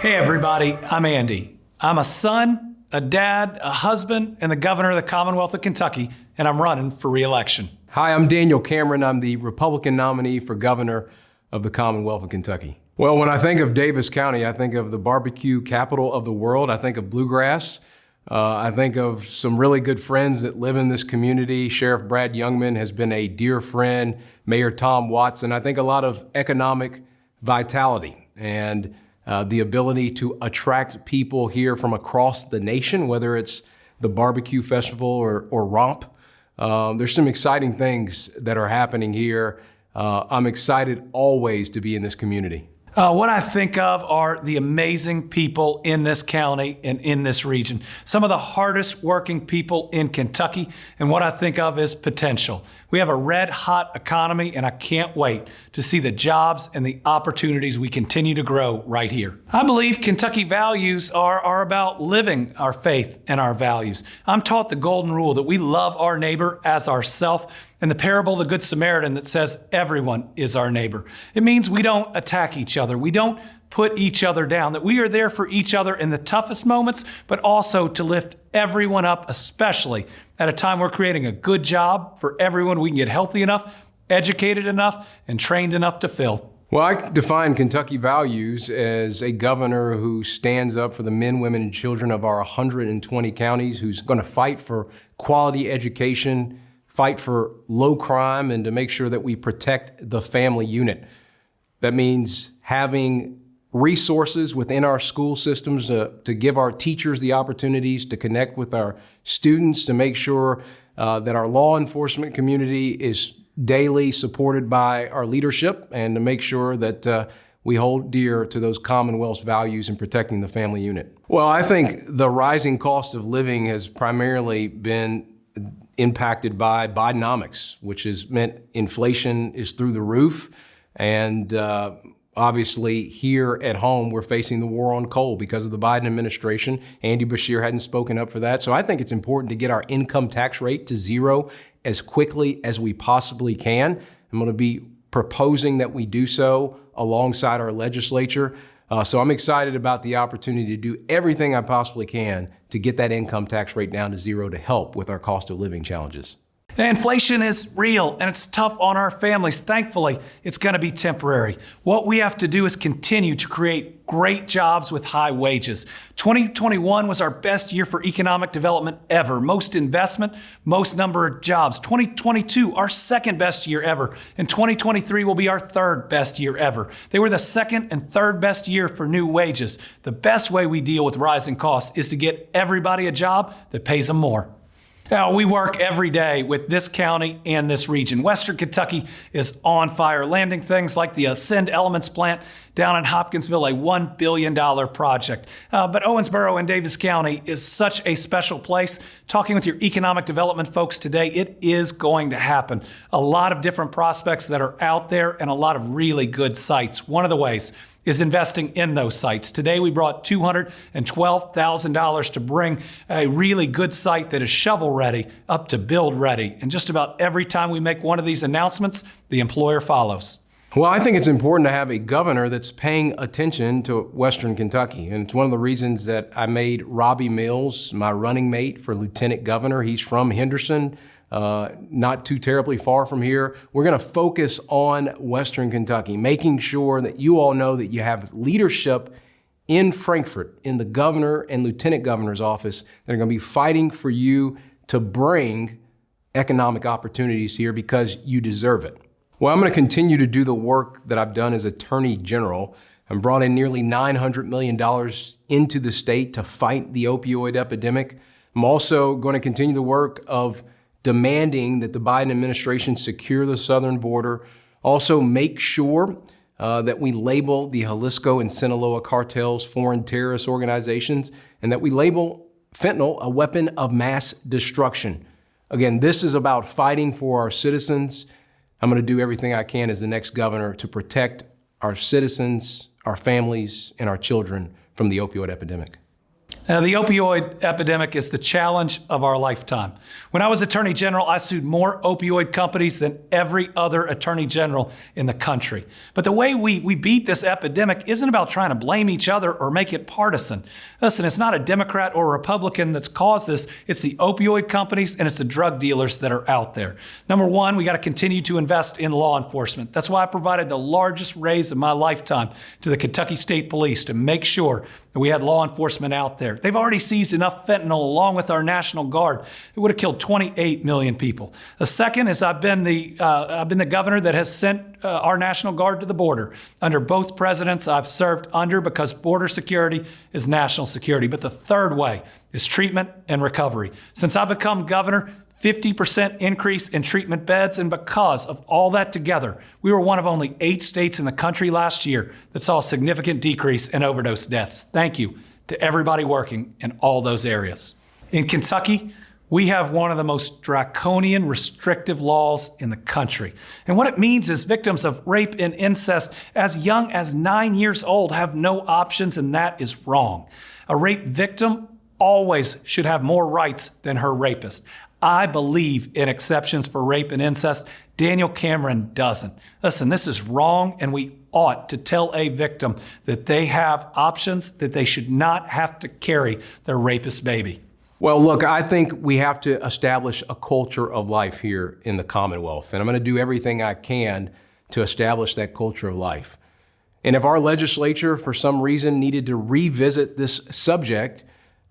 Hey everybody, I'm Andy. I'm a son, a dad, a husband, and the governor of the Commonwealth of Kentucky, and I'm running for re-election. Hi, I'm Daniel Cameron. I'm the Republican nominee for governor of the Commonwealth of Kentucky. Well, when I think of Daviess County, I think of the barbecue capital of the world. I think of bluegrass. I think of some really good friends that live in this community. Sheriff Brad Youngman has been a dear friend, Mayor Tom Watson. I think a lot of economic vitality and the ability to attract people here from across the nation, whether it's the barbecue festival or romp. There's some exciting things that are happening here. I'm excited always to be in this community. What I think of are the amazing people in this county and in this region. Some of the hardest working people in Kentucky, and what I think of is potential. We have a red hot economy, and I can't wait to see the jobs and the opportunities we continue to grow right here. I believe Kentucky values are about living our faith and our values. I'm taught the golden rule that we love our neighbor as ourself, and the parable of the Good Samaritan that says everyone is our neighbor. It means we don't attack each other. We don't put each other down, that we are there for each other in the toughest moments, but also to lift everyone up, especially at a time we're creating a good job for everyone we can get healthy enough, educated enough, and trained enough to fill. Well, I define Kentucky values as a governor who stands up for the men, women, and children of our 120 counties, who's going to fight for quality education, fight for low crime, and to make sure that we protect the family unit. That means having resources within our school systems to give our teachers the opportunities to connect with our students, to make sure that our law enforcement community is daily supported by our leadership, and to make sure that we hold dear to those Commonwealth's values in protecting the family unit. Well, I think the rising cost of living has primarily been impacted by Bidenomics, which has meant inflation is through the roof. And obviously here at home, we're facing the war on coal because of the Biden administration. Andy Beshear hadn't spoken up for that. So I think it's important to get our income tax rate to zero as quickly as we possibly can. I'm going to be proposing that we do so alongside our legislature. So I'm excited about the opportunity to do everything I possibly can to get that income tax rate down to zero to help with our cost of living challenges. Inflation is real and it's tough on our families. Thankfully, it's going to be temporary. What we have to do is continue to create great jobs with high wages. 2021 was our best year for economic development ever. Most investment, most number of jobs. 2022, our second best year ever. And 2023 will be our third best year ever. They were the second and third best year for new wages. The best way we deal with rising costs is to get everybody a job that pays them more. Now, we work every day with this county and this region. Western Kentucky is on fire, landing things like the Ascend Elements plant down in Hopkinsville, a $1 billion project. But Owensboro and Daviess County is such a special place. Talking with your economic development folks today, it is going to happen. A lot of different prospects that are out there and a lot of really good sites. One of the ways is investing in those sites. Today, we brought $212,000 to bring a really good site that is shovel-ready up to build-ready. And just about every time we make one of these announcements, the employer follows. Well, I think it's important to have a governor that's paying attention to Western Kentucky. And it's one of the reasons that I made Robbie Mills my running mate for lieutenant governor. He's from Henderson, not too terribly far from here. We're going to focus on Western Kentucky, making sure that you all know that you have leadership in Frankfort, in the governor and lieutenant governor's office, that are going to be fighting for you to bring economic opportunities here because you deserve it. Well, I'm going to continue to do the work that I've done as Attorney General. I brought in nearly $900 million into the state to fight the opioid epidemic. I'm also going to continue the work of demanding that the Biden administration secure the southern border, also make sure that we label the Jalisco and Sinaloa cartels foreign terrorist organizations, and that we label fentanyl a weapon of mass destruction. Again, this is about fighting for our citizens. I'm going to do everything I can as the next governor to protect our citizens, our families, and our children from the opioid epidemic. The opioid epidemic is the challenge of our lifetime. When I was Attorney General, I sued more opioid companies than every other Attorney General in the country. But the way we beat this epidemic isn't about trying to blame each other or make it partisan. Listen, it's not a Democrat or a Republican that's caused this. It's the opioid companies and it's the drug dealers that are out there. Number one, we got to continue to invest in law enforcement. That's why I provided the largest raise of my lifetime to the Kentucky State Police to make sure that we had law enforcement out there. They've already seized enough fentanyl along with our National Guard. It would have killed 28 million people. The second is I've been the governor that has sent our National Guard to the border. Under both presidents, I've served under because border security is national security. But the third way is treatment and recovery. Since I've become governor, 50% increase in treatment beds, and because of all that together, we were one of only 8 states in the country last year that saw a significant decrease in overdose deaths. Thank you to everybody working in all those areas. In Kentucky, we have one of the most draconian restrictive laws in the country. And what it means is victims of rape and incest as young as 9 years old have no options, and that is wrong. A rape victim always should have more rights than her rapist. I believe in exceptions for rape and incest. Daniel Cameron doesn't. Listen, this is wrong, and we ought to tell a victim that they have options, that they should not have to carry their rapist baby. Well, look, I think we have to establish a culture of life here in the Commonwealth, and I'm going to do everything I can to establish that culture of life. And if our legislature, for some reason, needed to revisit this subject,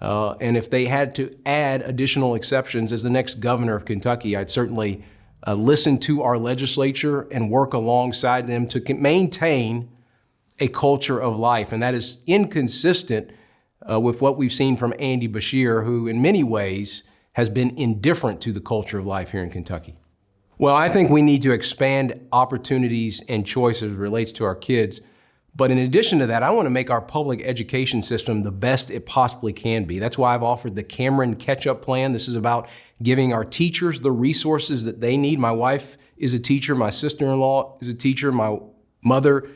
and if they had to add additional exceptions as the next governor of Kentucky, I'd certainly listen to our legislature and work alongside them to maintain a culture of life. And that is inconsistent with what we've seen from Andy Beshear, who in many ways has been indifferent to the culture of life here in Kentucky. Well, I think we need to expand opportunities and choices relates to our kids. But in addition to that, I want to make our public education system the best it possibly can be. That's why I've offered the Cameron Catch-Up Plan. This is about giving our teachers the resources that they need. My wife is a teacher. My sister-in-law is a teacher. My mother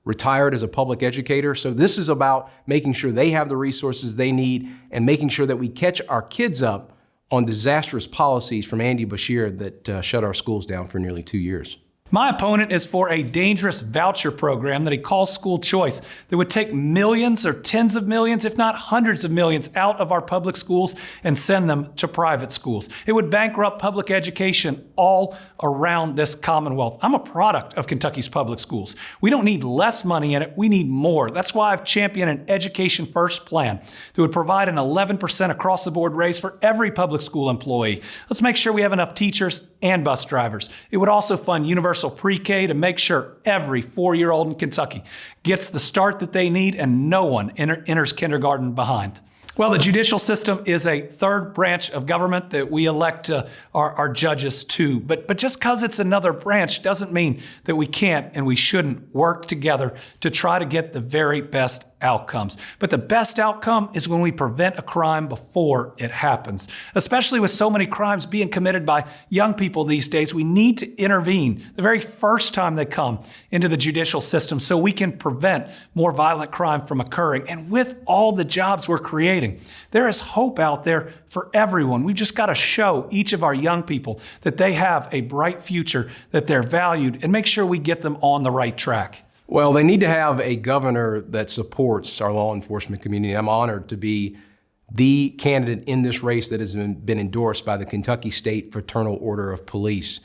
retired as a public educator. So this is about making sure they have the resources they need and making sure that we catch our kids up on disastrous policies from Andy Beshear that shut our schools down for nearly 2 years. My opponent is for a dangerous voucher program that he calls school choice that would take millions or tens of millions, if not hundreds of millions, out of our public schools and send them to private schools. It would bankrupt public education all around this Commonwealth. I'm a product of Kentucky's public schools. We don't need less money in it, we need more. That's why I've championed an Education First plan that would provide an 11% across the board raise for every public school employee. Let's make sure we have enough teachers and bus drivers. It would also fund universal pre-K to make sure every 4-year-old in Kentucky gets the start that they need and no one enters kindergarten behind. Well, the judicial system is a third branch of government that we elect our judges to. But just because it's another branch doesn't mean that we can't and we shouldn't work together to try to get the very best outcomes. But the best outcome is when we prevent a crime before it happens. Especially with so many crimes being committed by young people these days, we need to intervene the very first time they come into the judicial system so we can prevent more violent crime from occurring. And with all the jobs we're creating, there is hope out there for everyone. We've just got to show each of our young people that they have a bright future, that they're valued, and make sure we get them on the right track. Well, they need to have a governor that supports our law enforcement community. I'm honored to be the candidate in this race that has been endorsed by the Kentucky State Fraternal Order of Police.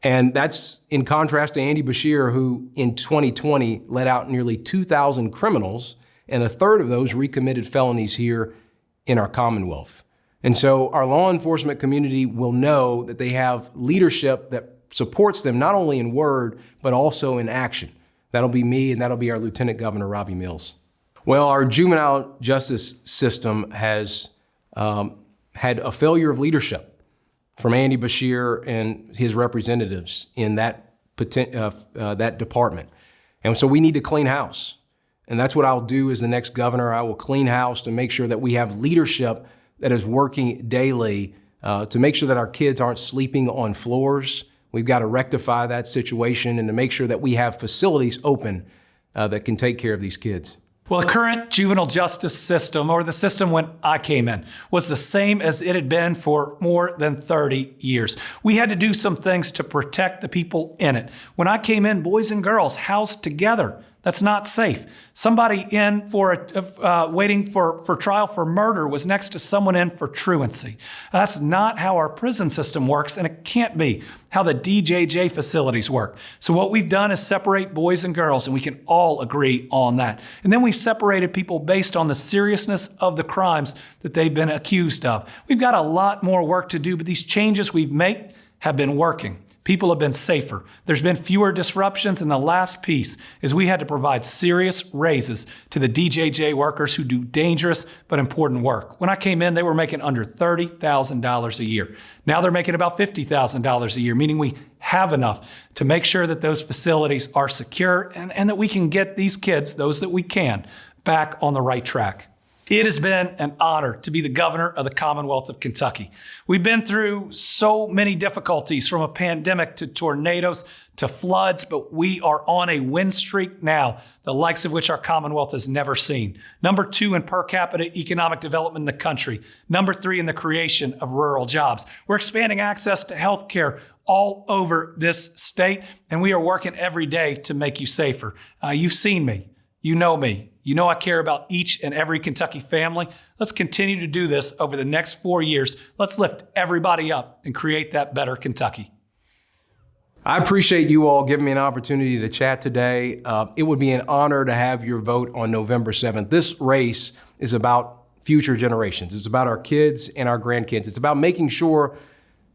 And that's in contrast to Andy Beshear, who in 2020 let out nearly 2,000 criminals, and a third of those recommitted felonies here in our Commonwealth. And so our law enforcement community will know that they have leadership that supports them not only in word, but also in action. That'll be me, and that'll be our Lieutenant Governor, Robbie Mills. Well, our juvenile justice system has had a failure of leadership from Andy Beshear and his representatives in that department. And so we need to clean house. And that's what I'll do as the next governor. I will clean house to make sure that we have leadership that is working daily to make sure that our kids aren't sleeping on floors. We've got to rectify that situation and to make sure that we have facilities open that can take care of these kids. Well, the current juvenile justice system, or the system when I came in, was the same as it had been for more than 30 years. We had to do some things to protect the people in it. When I came in, boys and girls housed together. That's not safe. Somebody in for waiting for trial for murder was next to someone in for truancy. That's not how our prison system works, and it can't be how the DJJ facilities work. So what we've done is separate boys and girls, and we can all agree on that. And then we've separated people based on the seriousness of the crimes that they've been accused of. We've got a lot more work to do, but these changes we've made have been working. People have been safer. There's been fewer disruptions. And the last piece is we had to provide serious raises to the DJJ workers who do dangerous but important work. When I came in, they were making under $30,000 a year. Now they're making about $50,000 a year, meaning we have enough to make sure that those facilities are secure and that we can get these kids, those that we can, back on the right track. It has been an honor to be the governor of the Commonwealth of Kentucky. We've been through so many difficulties, from a pandemic to tornadoes to floods, but we are on a win streak now, the likes of which our Commonwealth has never seen. Number 2 in per capita economic development in the country. Number 3 in the creation of rural jobs. We're expanding access to health care all over this state, and we are working every day to make you safer. You've seen me. You know me. You know I care about each and every Kentucky family. Let's continue to do this over the next 4 years. Let's lift everybody up and create that better Kentucky. I appreciate you all giving me an opportunity to chat today. It would be an honor to have your vote on November 7th. This race is about future generations. It's about our kids and our grandkids. It's about making sure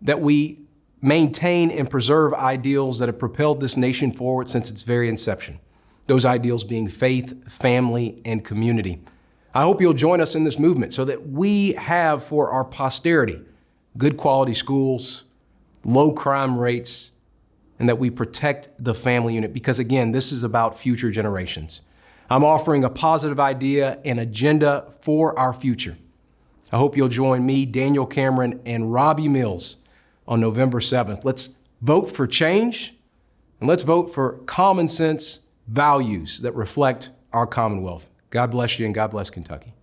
that we maintain and preserve ideals that have propelled this nation forward since its very inception. Those ideals being faith, family, and community. I hope you'll join us in this movement so that we have for our posterity good quality schools, low crime rates, and that we protect the family unit, because again, this is about future generations. I'm offering a positive idea and agenda for our future. I hope you'll join me, Daniel Cameron, and Robbie Mills on November 7th. Let's vote for change, and let's vote for common sense values that reflect our Commonwealth. God bless you, and God bless Kentucky.